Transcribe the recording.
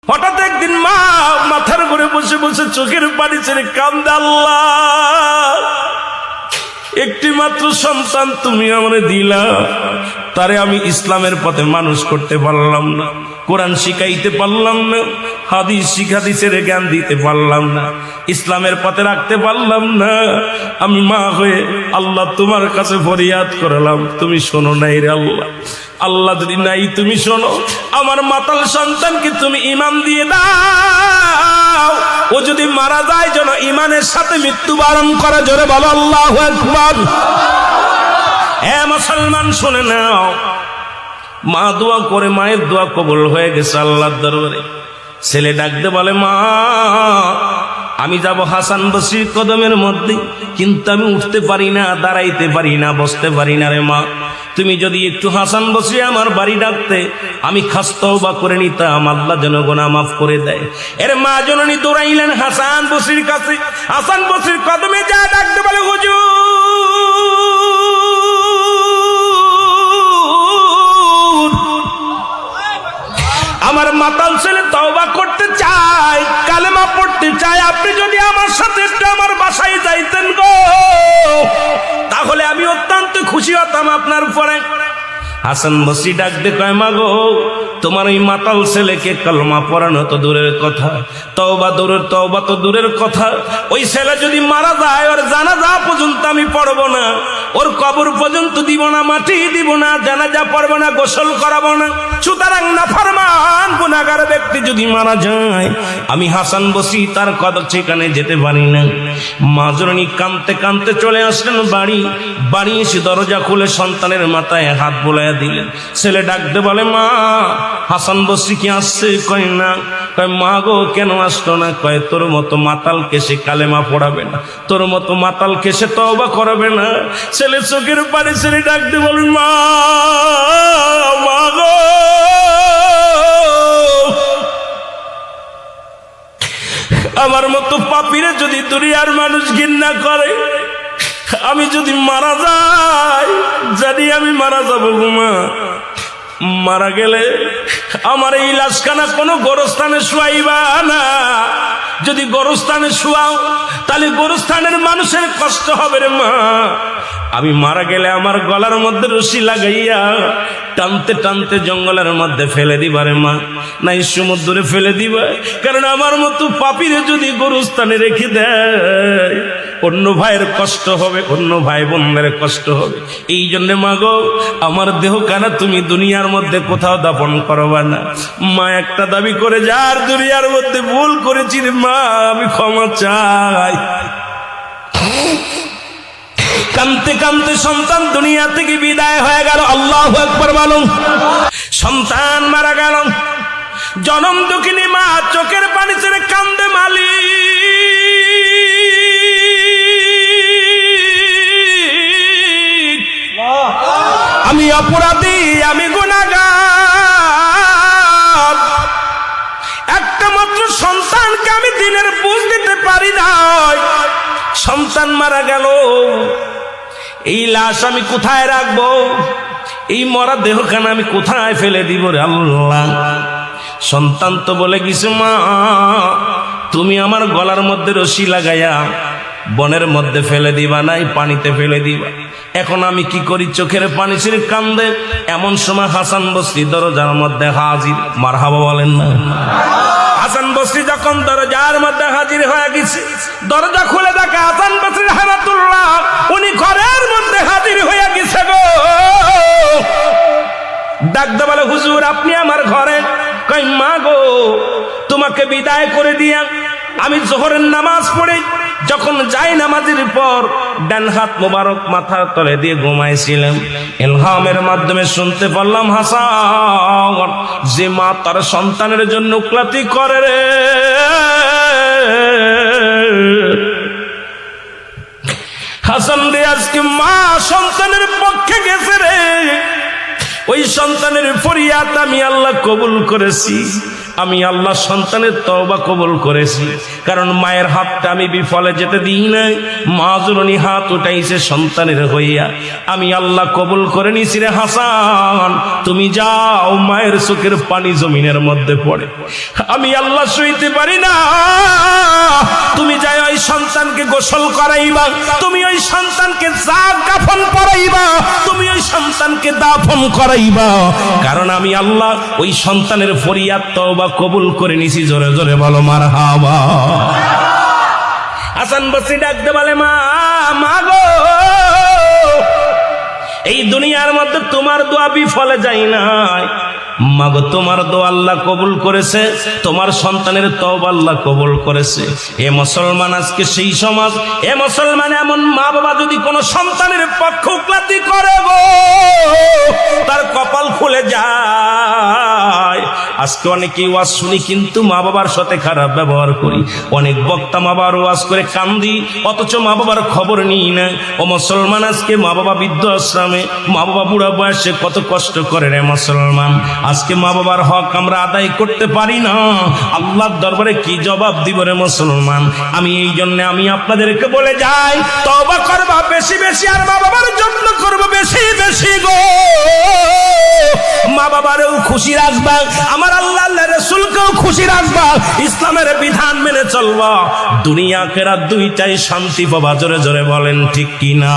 হঠাৎ একদিন মা মাথার ঘুরে বসে বসে চোখের পানি ছেড়ে কান্দে, আল্লাহ একটি মাত্র সন্তান তুমি আমারে দিলা, তারে আমি ইসলামের পথে মানুষ করতে পারলাম না, কোরআন শিখাইতে পারলাম না, হাদিসের জ্ঞান দিতে পারলাম না, ইসলামের পথে রাখতে পারলাম না। আমি মা হয়ে আল্লাহ তোমার কাছে ফরিয়াদ করলাম, তুমি শোনো নাই রে আল্লাহ। আল্লাহ যদি নাই তুমি শোনো, আমার মাতাল সন্তানকে তুমি ঈমান দিয়ে দাও, ও যদি মারা যায় যেন ঈমানের সাথে মৃত্যুবরণ করে। জোরে বলো আল্লাহু আকবার। হে মুসলমান শুনে নাও, মা দোয়া করে, মায়ের দোয়া কবুল হয়ে গেছে আল্লাহর দরবারে। ছেলে ডাকতে বলে, মা আমি যাব হাসান বসরির কদমের মধ্যে, কিন্তু আমি উঠতে পারি না, দাঁড়াইতে পারি না, বসতে পারি না রে মা। তুমি যদি একটু হাসান বসরি আমার বাড়ি ডাকতে, আমি খাস তওবা করে নিতাম, আল্লাহ যেন গুনাহ মাফ করে দেয়। এর মা জননী দৌড়াইলেন হাসান বসরির কাছে। হাসান বসরির কদমে যা ডাকতে বলে, হুজুর আমার মাতাল ছেলে তওবা করতে চায়, কালেমা পড়তে চায়, আপনি যদি আমার সাথে একটু আমার বাসায় যাইতেন গো, তাহলে আমি অত্যন্ত খুশি হতাম আপনার উপরে। হাসান বসরি ডাকতে কয়, মা গো তোমার এই মাতাল ছেলেকে কালেমা পড়ানো তো দূরের কথা, তওবা তো দূরের কথা, ওই ছেলে যদি মারা যায় ওর জানাজা পর্যন্ত আমি পড়বো না, ওর কবর পর্যন্ত দিব না, মাটি দিব না, জানাজা পড়বো না, গোসল করাবো না। সুতরাং নাফরমান গুনাহগার ব্যক্তি যদি মারা যায়, আমি হাসান বসরি তার কদর সেখানে যেতে পারি না। মা জননী কাঁদতে কাঁদতে চলে আসলেন বাড়ি এসে দরজা খুলে সন্তানের মাথায় হাত বোলাইয়া দিলেন। ছেলে ডাকতে বলে, মা হাসান বসরি কি আসছে? কয় না। কয়, মা গো কেন আসলো না? কয়, তোর মতো মাতাল কেসে কালেমা পড়াবে না, তোর মতো মাতাল কেসে তওবা করবে না। ছেলে চোখের পানি ছেলে ডাকতে বলে, মা গো আমার মতো পাপীরে যদি দুনিয়ার মানুষ ঘৃণা করে, আমি যদি মারা যাই, জানি আমি মারা যাবো গো মা। মারা গেলে আমার এই লাশখানা কোনো গোরস্থানে শুয়াইবা না, যদি গোরস্থানে শুয়াও তাহলে গোরস্থানের মানুষের কষ্ট হবে রে মা। আমি মারা গেলে আমার গলার মধ্যে রশি লাগাইয়া টানতে টানতে জঙ্গলের মধ্যে ফেলে দিবা রে মা, নাই সমুদ্রে ফেলে দিবা। কারণ আমার মতো পাপীরে যদি গোরস্থানে রেখে দেয়, অন্য ভাইয়ের কষ্ট হবে, অন্য ভাই বোনদের কষ্ট হবে। এই জন্য মা গো আমার দেহ কানা তুমি দুনিয়ার মধ্যে কোথাও দাফন করবা না। মা একটা দাবি করে, যার দুনিয়ার মধ্যে ভুল করেছি রে মা আমি ক্ষমা চাই। কানতে কানতে সন্তান দুনিয়া থেকে বিদায় হয়ে গেল। আল্লাহু আকবার বলুন। সন্তান মারা গেল, জনম দুঃখিনী মা চোখের পানি ছেড়ে কান্দে, মালি আমি অপরাধী, আমি গুনাহগার, একটা মাত্র সন্তানকে আমি দিনের বুঝ দিতে পারি নাই। সন্তান মারা গেল, এই লাশ আমি কোথায় রাখবো? এই মরা দেহখানা আমি কোথায় ফেলে দিব রে আল্লাহ? সন্তান তো বলে গেছে, মা তুমি আমার গলার মধ্যে রশি লাগাইয়া বনের মধ্যে ফেলে দিবা, নাই পানিতে ফেলে দিবা। এখন আমি কি করি? চোখের পানি ছেড়ে কান্দে। এমন সময় হাসান বসরি দরজার মধ্যে হাজির। মারহাবা বলেন না? হাসান বসরি যখন দরজার মধ্যে হাজির হয়ে গেছে, দরজা খুলে দেখে হাসান বসরি রাহমাতুল্লাহ উনি ঘরের মধ্যে হাজির হয়ে গেছে গো। ডাকতে বলে, হুজুর আপনি আমার ঘরে? কই, মা গো তোমাকে বিদায় করে দিয়া আমি জোহরের নামাজ পড়ে যখন যাই নামাজের পর ডান হাত মোবারক মাথার তলে দিয়ে ঘুমাইছিলাম, ইলহামের মাধ্যমে শুনতে পারলাম, হাসান যে মা তার সন্তানের জন্য ক্লাতি করে রে, হাসান রে আজকে মা সন্তানের পক্ষে গেছে রে। ওই সন্তানের ফরিয়াদ আমি আল্লাহ কবুল করেছি, আমি আল্লাহ সন্তানের তওবা কবুল করেছি। কারণ মায়ের হাতটা আমি বিফলে যেতে দিই নাই। মা জননী হাত উঠাইছে সন্তানের হইয়া, আমি আল্লাহ কবুল করে নিছি রে হাসান, তুমি যাও। মায়ের চোখের পানি জমিনের মধ্যে পড়ে, আমি আল্লাহ সইতে পারি না। তুমি যাই ওই সন্তানকে গোসল করাইবা, তুমি ওই সন্তানকে কাফন পরাইবা, তুমি ওই সন্তানকে দাফন করাইবা, কারণ আমি আল্লাহ ওই সন্তানের ফরিয়াদ তওবা কবুল করে নিছি। জোরে জোরে বলো মারহাবা। হাসান বসরি ডাকতে বলে, মা মা গো, এই দুনিয়ার মধ্যে তোমার দোয়া বিফলে যায় নাই। মাগো, তোমার দোয়া আল্লাহ কবুল করেছে, তোমার সন্তানের তওবা আল্লাহ কবুল করেছে। এ মুসলমান, আজকে সেই সমাজ, এ মুসলমান, এমন মা বাবা যদি কোনো সন্তানের পক্ষপাতী করে গো, তার কপাল খুলে যায়। আজকে অনেকেই ওয়াজ শুনি কিন্তু মা বাবার সাথে খারাপ ব্যবহার করি। অনেক বক্তা মা বাবার ওয়াজ করে কান্দি, অথচ মা বাবার খবর নিই না। ও মুসলমান, আজকে মা বাবা বৃদ্ধ আশ্রমে, মা বাবা বুড়া বয়সে কত কষ্ট করে রে মুসলমান। আজকে মা বাবার হক আমরা আদায় করতে পারি না, আল্লাহর দরবারে কি জবাব দিব রে মুসলমান। আমি এই জন্য আমি আপনাদেরকে বলে যাই, তওবা করবা বেশি বেশি, আর মা বাবার যত্ন করবো বেশি বেশি গো। মা বাবারেও খুশি রাখবা, আমার আল্লাহ রাসূলকেও খুশি রাখবা, ইসলামের বিধান মেনে চলবা, দুনিয়া আখিরাত দুইটাই শান্তি পাবা। জোরে জোরে বলেন ঠিক কিনা?